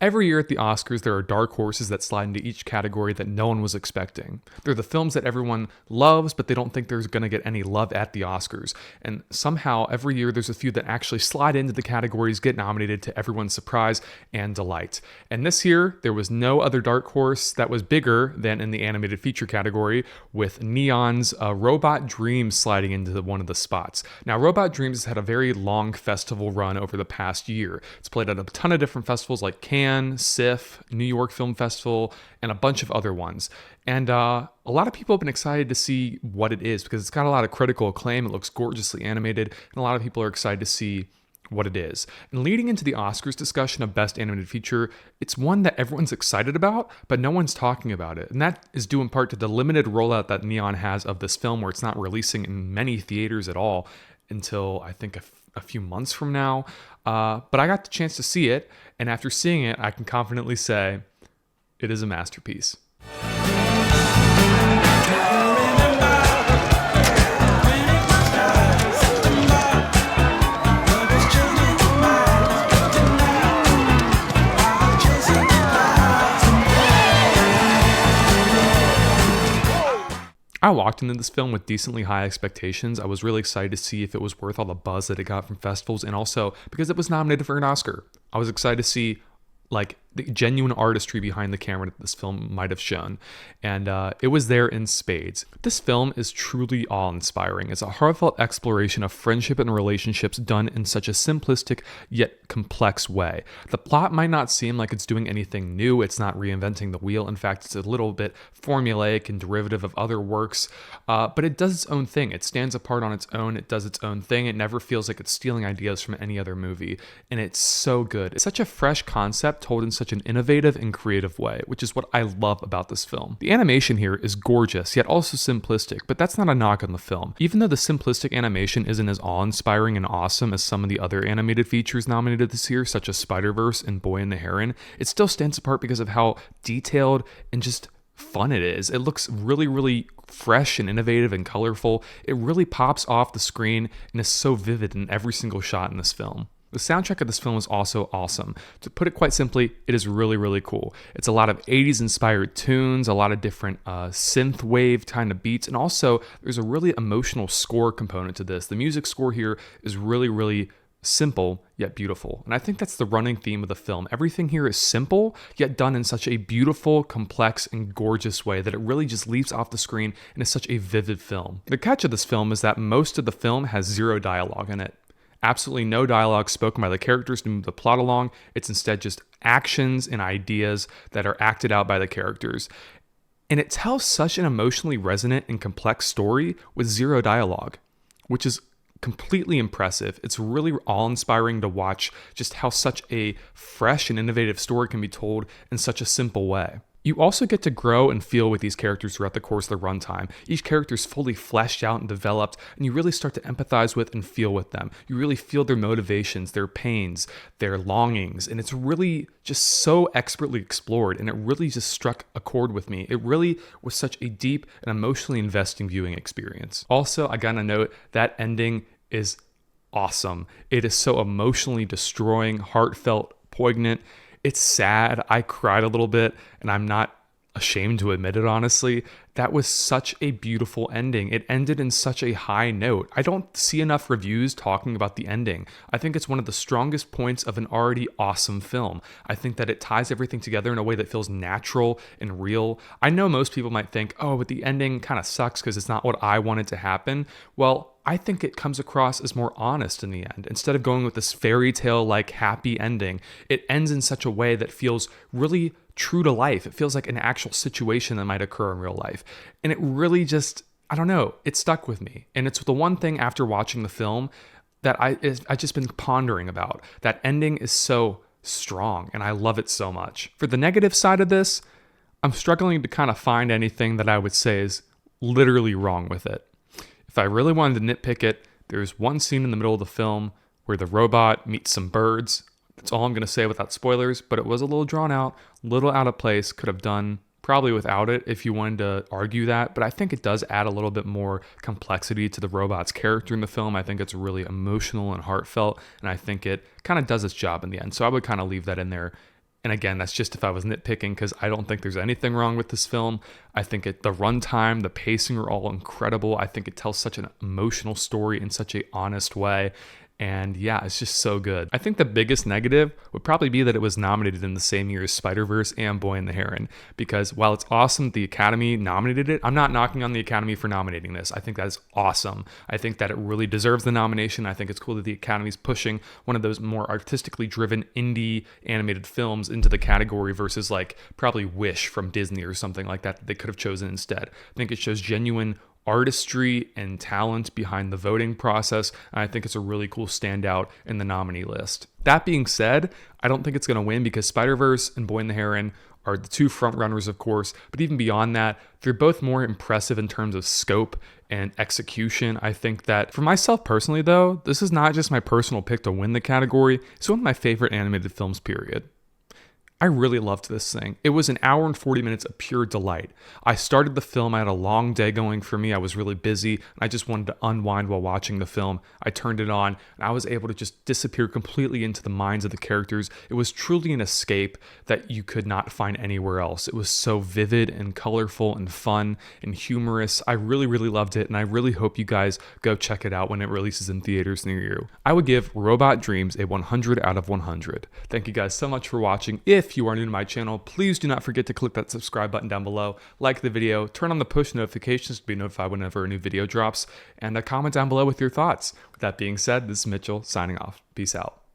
Every year at the Oscars, there are dark horses that slide into each category that no one was expecting. They're the films that everyone loves, but they don't think there's going to get any love at the Oscars. And somehow, every year, there's a few that actually slide into the categories, get nominated to everyone's surprise and delight. And this year, there was no other dark horse that was bigger than in the animated feature category, with Neon's Robot Dreams sliding into one of the spots. Now, Robot Dreams has had a very long festival run over the past year. It's played at a ton of different festivals like Cannes, SIFF, New York Film Festival, and a bunch of other ones. And a lot of people have been excited to see what it is because it's got a lot of critical acclaim. It looks gorgeously animated, and a lot of people are excited to see what it is. And leading into the Oscars discussion of Best Animated Feature, it's one that everyone's excited about, but no one's talking about it. And that is due in part to the limited rollout that Neon has of this film, where it's not releasing in many theaters at all until I think a few months from now. But I got the chance to see it, and after seeing it, I can confidently say it is a masterpiece. I walked into this film with decently high expectations. I was really excited to see if it was worth all the buzz that it got from festivals, and also because it was nominated for an Oscar. I was excited to see the genuine artistry behind the camera that this film might have shown. And it was there in spades. This film is truly awe-inspiring. It's a heartfelt exploration of friendship and relationships done in such a simplistic yet complex way. The plot might not seem like it's doing anything new. It's not reinventing the wheel. In fact, it's a little bit formulaic and derivative of other works. But it does its own thing. It stands apart on its own. It does its own thing. It never feels like it's stealing ideas from any other movie. And it's so good. It's such a fresh concept told in such an innovative and creative way, which is what I love about this film. The animation here is gorgeous, yet also simplistic, but that's not a knock on the film. Even though the simplistic animation isn't as awe-inspiring and awesome as some of the other animated features nominated this year, such as Spiderverse and Boy and the Heron, it still stands apart because of how detailed and just fun it is. It looks really, really fresh and innovative and colorful. It really pops off the screen and is so vivid in every single shot in this film. The soundtrack of this film is also awesome. To put it quite simply, it is really, really cool. It's a lot of 80s inspired tunes, a lot of different synth wave kind of beats, and also there's a really emotional score component to this. The music score here is really, really simple yet beautiful. And I think that's the running theme of the film. Everything here is simple yet done in such a beautiful, complex, and gorgeous way that it really just leaps off the screen and is such a vivid film. The catch of this film is that most of the film has zero dialogue in it. Absolutely no dialogue spoken by the characters to move the plot along. It's instead just actions and ideas that are acted out by the characters. And it tells such an emotionally resonant and complex story with zero dialogue, which is completely impressive. It's really awe-inspiring to watch just how such a fresh and innovative story can be told in such a simple way. You also get to grow and feel with these characters throughout the course of the runtime. Each character is fully fleshed out and developed, and you really start to empathize with and feel with them. You really feel their motivations, their pains, their longings, and it's really just so expertly explored, and it really just struck a chord with me. It really was such a deep and emotionally investing viewing experience. Also, I gotta note that ending is awesome. It is so emotionally destroying, heartfelt, poignant. It's sad. I cried a little bit, and I'm not ashamed to admit it, honestly. That was such a beautiful ending. It ended in such a high note. I don't see enough reviews talking about the ending. I think it's one of the strongest points of an already awesome film. I think that it ties everything together in a way that feels natural and real. I know most people might think, oh, but the ending kind of sucks because it's not what I wanted to happen. Well, I think it comes across as more honest in the end. Instead of going with this fairy tale like happy ending, it ends in such a way that feels really true to life. It feels like an actual situation that might occur in real life. And it really just, I don't know, it stuck with me. And it's the one thing after watching the film that I just been pondering about. That ending is so strong and I love it so much. For the negative side of this, I'm struggling to kind of find anything that I would say is literally wrong with it. If I really wanted to nitpick it, there's one scene in the middle of the film where the robot meets some birds. That's all I'm going to say without spoilers, but it was a little drawn out, a little out of place, could have done probably without it if you wanted to argue that, but I think it does add a little bit more complexity to the robot's character in the film. I think it's really emotional and heartfelt, and I think it kind of does its job in the end, so I would kind of leave that in there And again, that's just if I was nitpicking, because I don't think there's anything wrong with this film. I think the runtime, the pacing are all incredible. I think it tells such an emotional story in such a honest way. And yeah, it's just so good. I think the biggest negative would probably be that it was nominated in the same year as Spider-Verse and Boy and the Heron. Because while it's awesome the Academy nominated it, I'm not knocking on the Academy for nominating this. I think that is awesome. I think that it really deserves the nomination. I think it's cool that the Academy's pushing one of those more artistically driven indie animated films into the category versus like probably Wish from Disney or something like that they could have chosen instead. I think it shows genuine artistry and talent behind the voting process, and I think it's a really cool standout in the nominee list. That being said, I don't think it's going to win because Spider-Verse and Boy and the Heron are the two front runners, of course, but even beyond that, they're both more impressive in terms of scope and execution. I think that for myself personally, though, this is not just my personal pick to win the category, it's one of my favorite animated films, period. I really loved this thing. It was an hour and 40 minutes of pure delight. I started the film, I had a long day going for me, I was really busy, and I just wanted to unwind while watching the film. I turned it on, and I was able to just disappear completely into the minds of the characters. It was truly an escape that you could not find anywhere else. It was so vivid and colorful and fun and humorous. I really, really loved it, and I really hope you guys go check it out when it releases in theaters near you. I would give Robot Dreams a 100 out of 100. Thank you guys so much for watching. If you are new to my channel, please do not forget to click that subscribe button down below, like the video, turn on the push notifications to be notified whenever a new video drops, and comment down below with your thoughts. With that being said, this is Mitchell signing off. Peace out.